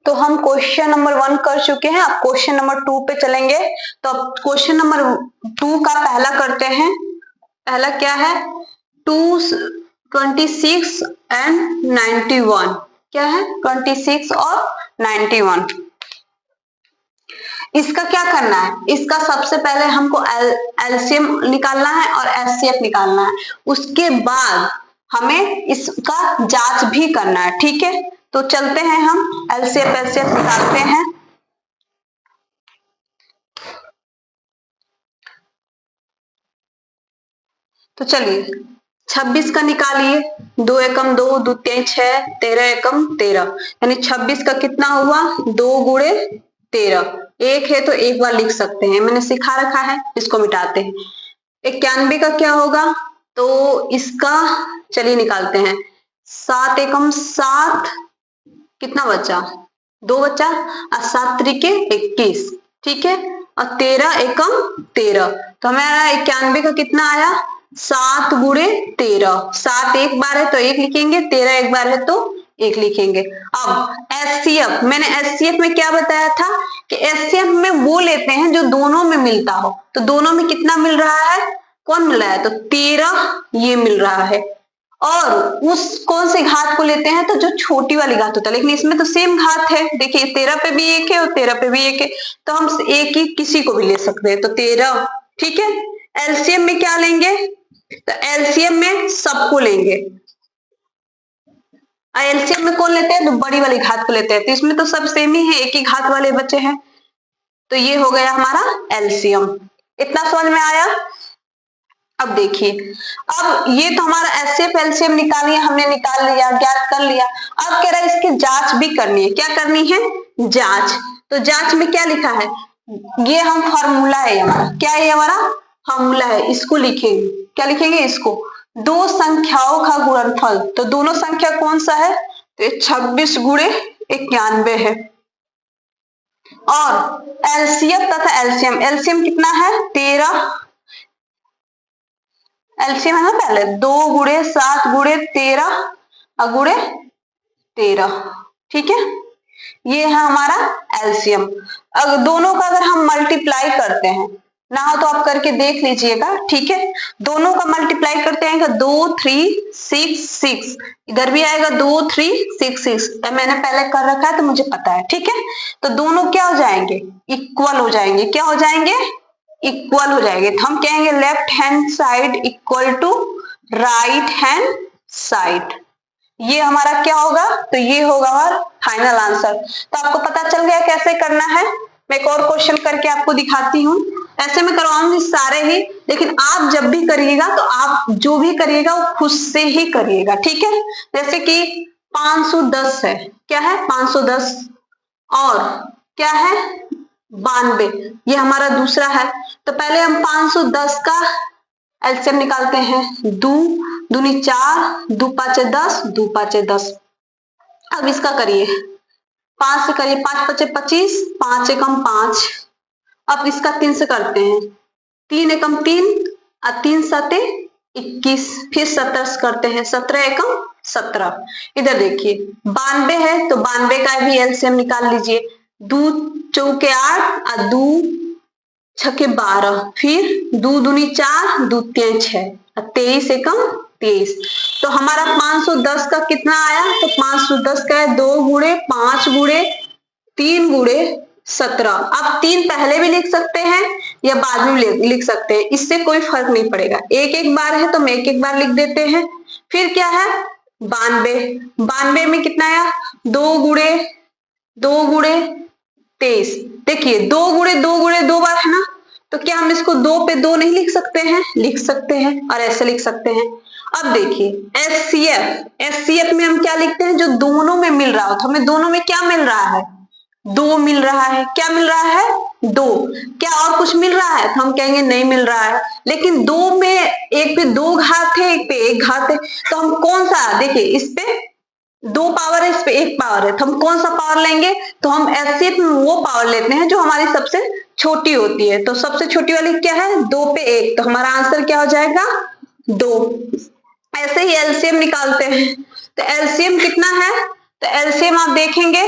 तो हम question number 1 कर चुके हैं, अब क्वेश्चन नंबर 2 पे चलेंगे। तो अब क्वेश्चन नंबर 2 का पहला करते हैं। पहला क्या है, 26 एंड 91। क्या है, 26 और 91। इसका क्या करना है, इसका सबसे पहले हमको एलसीएम निकालना है और एचसीएफ निकालना है, उसके बाद हमें इसका जांच भी करना है। ठीक है, तो चलते हैं हम एलसीएफ एचसीएफ निकालते हैं। तो चलिए 26 का निकालिए, 2 एकम 2, 2 तिया 6, 13 एकम 13, यानी 26 का कितना हुआ, 2 गुणे 13। एक है तो एक बार लिख सकते हैं, मैंने सिखा रखा है, इसको मिटाते हैं। 91 का क्या होगा, तो इसका चलिए निकालते हैं। 7 एकम 7, कितना बचा, 2 बचा, और 7 त्रिके 21। ठीक है, और 13 एकम 13, तो हमारा 91 का कितना आया, 7 गुणे 13। 7 एक बार है तो 1 लिखेंगे, 13 एक बार है तो 1 लिखेंगे। अब एचसीएफ, मैंने एचसीएफ में क्या बताया था कि एचसीएफ में वो लेते हैं जो दोनों में मिलता हो। तो दोनों में कितना मिल रहा है, कौन मिल रहा है, तो 13 ये मिल रहा है। और उस कौन से घात को लेते हैं, तो जो छोटी वाली घात होता है, लेकिन इसमें तो सेम घात है। देखिए 13 पे भी 1 है और 13 पे भी 1 है, तो हम एक ही किसी को भी ले सकते हैं, तो 13। ठीक है, एलसीएम में क्या लेंगे, तो एलसीएम में सबको लेंगे। एलसीएम में कौन लेते हैं, तो बड़ी वाली घात को लेते हैं, तो इसमें तो सब सेम ही है, एक ही घात वाले बचे हैं, तो ये हो गया हमारा एलसीएम। इतना समझ में आया। अब देखिए, अब ये तो हमारा एचसीएफ एलसीएम निकाल लिया, हमने निकाल लिया, ज्ञात कर लिया। अब कह रहा है इसकी जांच भी करनी है। क्या करनी है, जांच। तो जांच में क्या लिखा है, ये हम फॉर्मूला है हमारा, क्या है हमारा फॉर्मूला है, इसको लिखेंगे। क्या लिखेंगे, इसको, दो संख्याओं का गुणनफल। तो दोनों संख्या कौन सा है, तो 26 गुणे 91 है। और एलसीएफ तथा एलसीएम, एलसीएम कितना है 13, एलसीएम है ना पहले 2 गुणे 7 गुणे 13 और गुणे 13। ठीक है, ये है हमारा एलसीएम। अगर दोनों का अगर हम मल्टीप्लाई करते हैं, ना हो तो आप करके देख लीजिएगा। ठीक है, दोनों का मल्टीप्लाई करते हैं, 2 3 6 6, इधर भी आएगा 2 3 6 6, मैंने पहले कर रखा है तो मुझे पता है। ठीक है, तो दोनों क्या हो जाएंगे, इक्वल हो जाएंगे। क्या हो जाएंगे, इक्वल हो जाएंगे। तो हम कहेंगे left hand side equal to right hand side. ये हमारा क्या होगा, तो ये होगा हमारा फाइनल आंसर। तो आपको पता चल गया कैसे करना है। मैं एक और क्वेश्चन करके आपको दिखाती हूँ। ऐसे में करवाऊंगी सारे ही, लेकिन आप जब भी करिएगा तो आप जो भी करिएगा वो खुद से ही करिएगा। ठीक है, जैसे कि 510 है, क्या है 510, और क्या है 92, ये हमारा दूसरा है। तो पहले हम 510 का एलसीएम निकालते हैं। 2 दूनी 4, 2 5 10, 2 5 10। अब इसका करिए, 5 से करिए, 5 5 25, 5 एकम 5। अब इसका 3 से करते हैं, 3 एकम 3 और 3 7 21, फिर 17 से करते हैं, 17 एकम 17। इधर देखिए 92 है, तो 92 का भी एलसीएम निकाल लीजिए। 2 चौके 8 और 2 छके 12, फिर 2 दूनी 4, 2 तिया 6, 23 एकम 23। तो हमारा 510 का कितना आया, तो 510 का है 2 गुणे 5 गुणे 3 गुणे 17। आप 3 पहले भी लिख सकते हैं या बाद में लिख सकते हैं, इससे कोई फर्क नहीं पड़ेगा। एक एक बार है तो हम एक एक बार लिख देते हैं। फिर क्या है 92, 92 में कितना आया 2 गुणे 23। देखिए 2 गुणे 2 गुणे 2 बार है ना, तो क्या हम इसको 2 पे 2 नहीं लिख सकते हैं, लिख सकते हैं, और ऐसे लिख सकते हैं। अब देखिए एचसीएफ, एचसीएफ में हम क्या लिखते हैं, जो दोनों में मिल रहा हो। तो हमें दोनों में क्या मिल रहा है, 2 मिल रहा है। क्या मिल रहा है, 2। क्या और कुछ मिल रहा है, तो हम कहेंगे नहीं मिल रहा है। लेकिन 2 में एक पे 2 घात है, एक पे 1 घात है, तो हम कौन सा, देखिए इस पे 2 पावर है, इस पे 1 पावर है, तो हम कौन सा पावर लेंगे, तो हम एचसीएफ में वो पावर लेते हैं जो हमारी सबसे छोटी होती है। तो सबसे छोटी वाली क्या है 2 पे 1, तो हमारा आंसर क्या हो जाएगा 2। ऐसे ही एलसीएम निकालते हैं। तो एलसीएम कितना है तो एलसीएम आप देखेंगे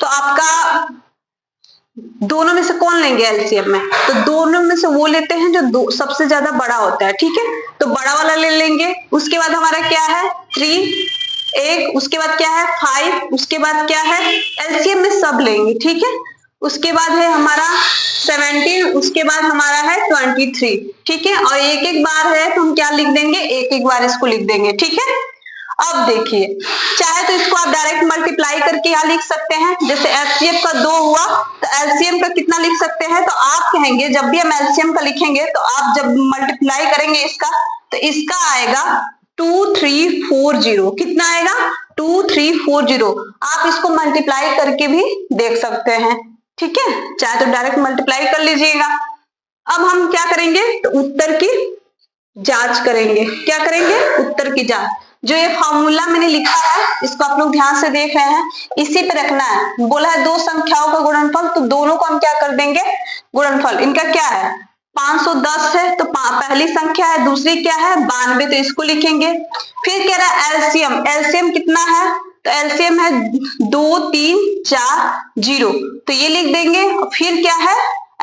तो आपका दोनों में से कौन लेंगे एलसीएम में, तो दोनों में से वो लेते हैं जो सबसे ज्यादा बड़ा होता है, ठीक है, तो बड़ा वाला ले लेंगे। उसके बाद हमारा क्या है 3, 1, उसके बाद क्या है 5, उसके बाद क्या है एलसीएम में सब लेंगे, ठीक है। उसके बाद है हमारा 17, उसके बाद हमारा है 23, ठीक है, और एक एक बार है तो हम क्या लिख देंगे, एक एक बार इसको लिख देंगे, ठीक है। अब देखिए, चाहे तो इसको आप डायरेक्ट मल्टीप्लाई करके यहाँ लिख सकते हैं, जैसे एचसीएफ का 2 हुआ तो एलसीएम का कितना लिख सकते हैं, तो आप कहेंगे जब भी हम एलसीएम का लिखेंगे तो आप जब मल्टीप्लाई करेंगे इसका तो इसका आएगा 2340, कितना आएगा 2340। आप इसको मल्टीप्लाई करके भी देख सकते हैं, ठीक है, चाहे तो डायरेक्ट मल्टीप्लाई कर लीजिएगा। अब हम क्या करेंगे, तो उत्तर की जांच करेंगे। क्या करेंगे, उत्तर की जांच। जो ये फॉर्मूला मैंने लिखा है इसको आप लोग ध्यान से देख रहे हैं, इसी पे रखना है। बोला है दो संख्याओं का गुणनफल, तो दोनों को हम क्या कर देंगे, गुणनफल। इनका क्या है 510 है तो पहली संख्या है, दूसरी क्या है 92, तो इसको लिखेंगे। फिर कह रहा है एलसीएम, एलसीएम कितना है, तो एलसीएम है 2340, तो ये लिख देंगे। फिर क्या है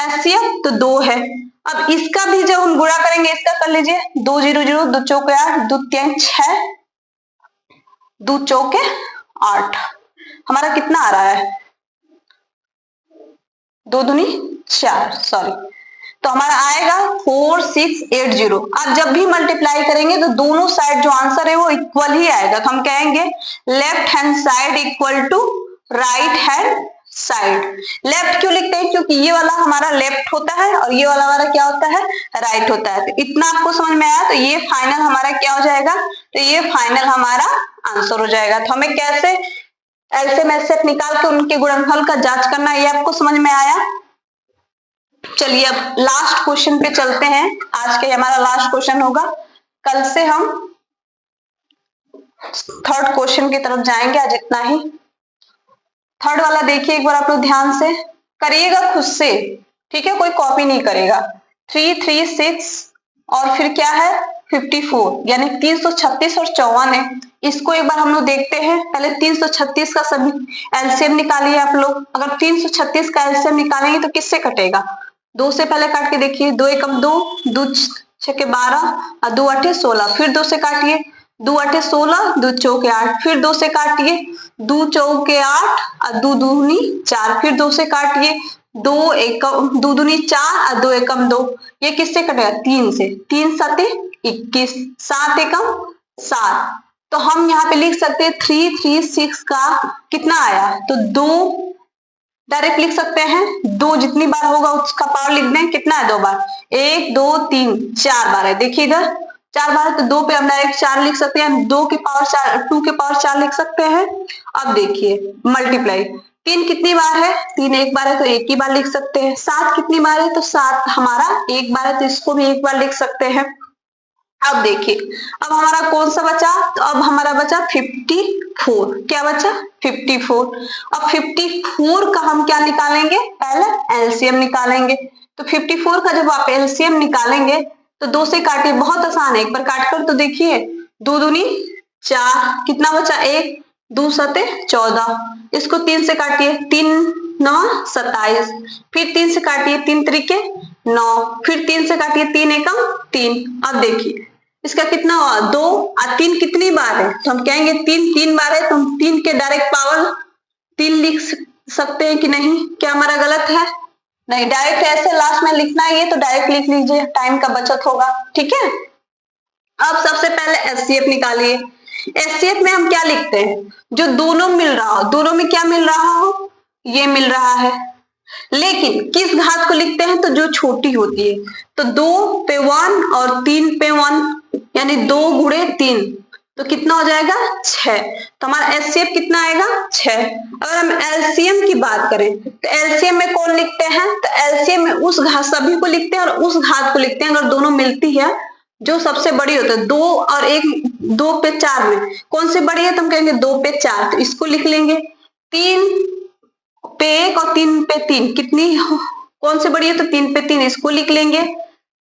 एचसीएफ, तो 2 है। अब इसका भी जब हम गुणा करेंगे, इसका कर लीजिए 2 0 0, 2 चौके 8, 2 3 6, 2 चौके 8, हमारा कितना आ रहा है 2 दूनी 4, सॉरी, तो हमारा आएगा 4680। आप जब भी मल्टीप्लाई करेंगे तो दोनों साइड जो आंसर है वो इक्वल ही आएगा, तो हम कहेंगे left hand side equal to right hand side. Left क्यों लिखते हैं, क्योंकि ये वाला हमारा लेफ्ट होता है और ये वाला हमारा क्या होता है राइट होता है। तो इतना आपको समझ में आया, तो ये फाइनल हमारा क्या हो जाएगा, तो ये फाइनल हमारा आंसर हो जाएगा। तो हमें कैसे एलसीएम एचसीएफ निकाल के उनके गुणनफल का जांच करना, ये आपको समझ में आया। चलिए अब लास्ट क्वेश्चन पे चलते हैं। आज के हमारा लास्ट क्वेश्चन होगा, कल से हम थर्ड क्वेश्चन की तरफ जाएंगे। आज इतना ही। थर्ड वाला देखिए एक बार आप लोग ध्यान से करिएगा खुद से, ठीक है, कोई कॉपी नहीं करेगा। 3 3 6 और फिर क्या है 54, यानी 336 और 54 है। इसको एक बार हम लोग देखते हैं। पहले 336 का सभी एलसीएम निकालिए आप लोग। अगर 336 का एलसीएम निकालेंगे तो किससे कटेगा, 2 से पहले काट के देखिए, 2 एकम 2, 2 छके 12 और 2 8 16, फिर 2 से काटिए, 2 8 16, 2 चौके 8, फिर 2 से काटिए, 2 चौके 8 और 2 दूनी 4, फिर 2 से काटिए, 2 एकम 2 दूनी 4 और 2 एकम 2, ये किससे कटेगा 3 से, 3 7 21, 7 एकम 7। तो हम यहाँ पे लिख सकते हैं 336 का कितना आया, तो 2 डायरेक्ट लिख सकते हैं, 2 जितनी बार होगा उसका पावर लिख दें, कितना है 2 बार, 1 2 3 4 बार है। देखिए इधर 4 बार है तो 2 पे हम डायरेक्ट 4 लिख सकते हैं, 2 के पावर 4, 2 के पावर 4 लिख सकते हैं। अब देखिए मल्टीप्लाई, 3 कितनी बार है, 3 एक बार है तो एक ही बार लिख सकते हैं। 7 कितनी बार है, तो 7 हमारा एक बार है तो इसको भी एक बार लिख सकते हैं। अब देखिए अब हमारा कौन सा बचा, तो अब हमारा बचा 54, क्या बचा 54। अब 54 का हम क्या निकालेंगे, पहले एलसीएम निकालेंगे। तो 54 का जब आप एलसीएम निकालेंगे तो 2 से काटिए, बहुत आसान है, एक बार काट कर तो देखिए, 2 दूनी 4, कितना बचा 1, 2 सते 14, इसको 3 से काटिए, 3 9 27, फिर 3 से काटिए, 3 त्रिके 9, फिर 3 से काटिए, 3 एकम 3। अब देखिए इसका कितना हुआ 2 और 3 कितनी बार है, तो हम कहेंगे 3 3 बार है, तो हम 3 के डायरेक्ट पावर 3 लिख सकते हैं कि नहीं, क्या हमारा गलत है, नहीं, डायरेक्ट ऐसे लास्ट में लिखना है ये, तो डायरेक्ट लिख लीजिए, टाइम का बचत होगा, ठीक है। अब सबसे पहले एचसीएफ निकालिए। एचसीएफ में हम क्या लिखते हैं, जो दोनों मिल रहा हो, दोनों में क्या मिल रहा हो, ये मिल रहा है, लेकिन किस घात को लिखते हैं, तो जो छोटी होती है, तो 2 पे 1 और 3 पे 1, यानी 2 गुणे 3, तो कितना हो जाएगा 6, तो हमारा एचसीएफ कितना आएगा 6। अगर हम एलसीएम की बात करें तो एलसीएम में कौन लिखते हैं, तो एलसीएम में उस घात सभी को लिखते हैं और उस घात को लिखते हैं अगर दोनों मिलती है, जो सबसे बड़ी होती है। 2 और 1, 2 पे 4 में कौन सी बड़ी है, तो हम कहेंगे 2 पे 4, तो इसको लिख लेंगे। 3 पे 1 और 3 पे 3 कितनी कौन सी बड़ी है, तो 3 पे 3, इसको लिख लेंगे।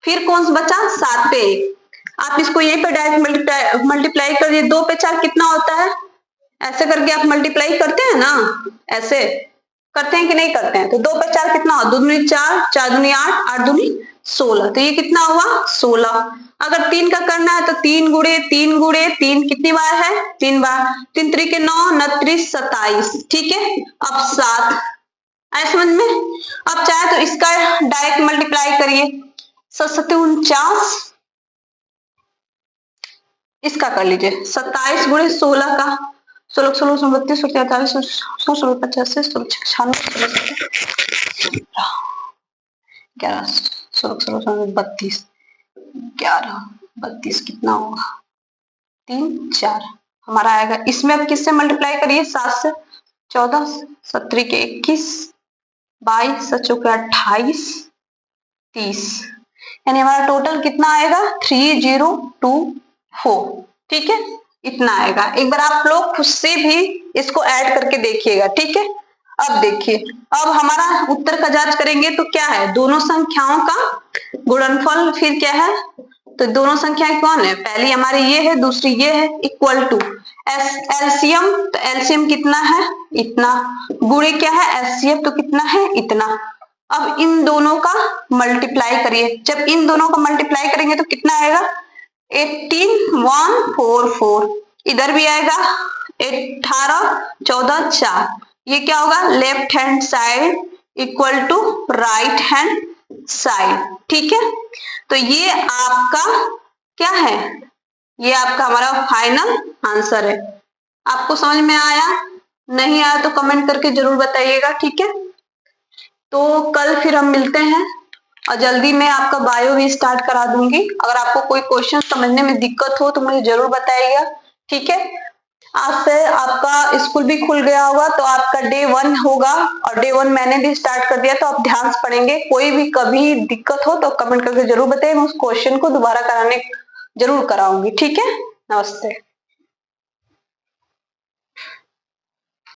फिर कौन सा बचा 7 पे 1, आप इसको यहीं पे डायरेक्ट मल्टीप्लाई कर दिए, 2 पे 4 कितना होता है, ऐसे करके आप मल्टीप्लाई करते हैं ना, ऐसे करते हैं कि नहीं करते हैं? तो 2 पर 4 कितना हुआ? 2 दूनी 4, 4 दूनी 8, 8 दूनी 16, तो ये कितना हुआ? 16। अगर 3 का करना है तो 3 गुणे 3 गुणे 3 कितनी बार है? 3 बार। 3 त्रिके 9, 9 त्रिक 27, ठीक है। अब 7 आए समझ में? अब चाहे तो इसका डायरेक्ट मल्टीप्लाई करिए, 7 49, इसका कर लीजिए 27 गुणे 16 का, 16 16 32 43 16 85 16 96 11 16 16 32 11 32 कितना होगा? 3 4 हमारा आएगा। इसमें अब किससे मल्टीप्लाई करिए? 7 से। 14 17 के 21 22 7 28 30, यानी हमारा टोटल कितना आएगा? 3024, ठीक है, इतना आएगा। एक बार आप लोग खुद से भी इसको ऐड करके देखिएगा, ठीक है। अब देखिए, अब हमारा उत्तर का जांच करेंगे तो क्या है? दोनों संख्याओं का गुणनफल, फिर क्या है? तो दोनों संख्याएं कौन है? पहली हमारी ये है, दूसरी ये है, इक्वल टू एलसीएम, तो एलसीएम कितना है? इतना। गुणे क्या है? एचसीएफ, तो कितना है? इतना। अब इन दोनों का मल्टीप्लाई करिए, जब इन दोनों का मल्टीप्लाई करेंगे तो कितना आएगा? 18144, इधर भी आएगा 18 14 4, ये क्या होगा? Left hand side equal to right hand side, ठीक है। तो ये आपका क्या है? ये आपका हमारा फाइनल आंसर है। आपको समझ में आया? नहीं आया तो कमेंट करके जरूर बताइएगा, ठीक है। तो कल फिर हम मिलते हैं और जल्दी मैं आपका बायो भी स्टार्ट करा दूंगी। अगर आपको कोई क्वेश्चन समझने में दिक्कत हो तो मुझे जरूर बताइएगा, ठीक है। आज से आपका स्कूल भी खुल गया होगा, तो आपका डे 1 होगा और डे 1 मैंने भी स्टार्ट कर दिया, तो आप ध्यान से पढ़ेंगे। कोई भी कभी दिक्कत हो तो कमेंट करके जरूर बताइए, मैं उस क्वेश्चन को दोबारा कराने जरूर कराऊंगी, ठीक है। नमस्ते।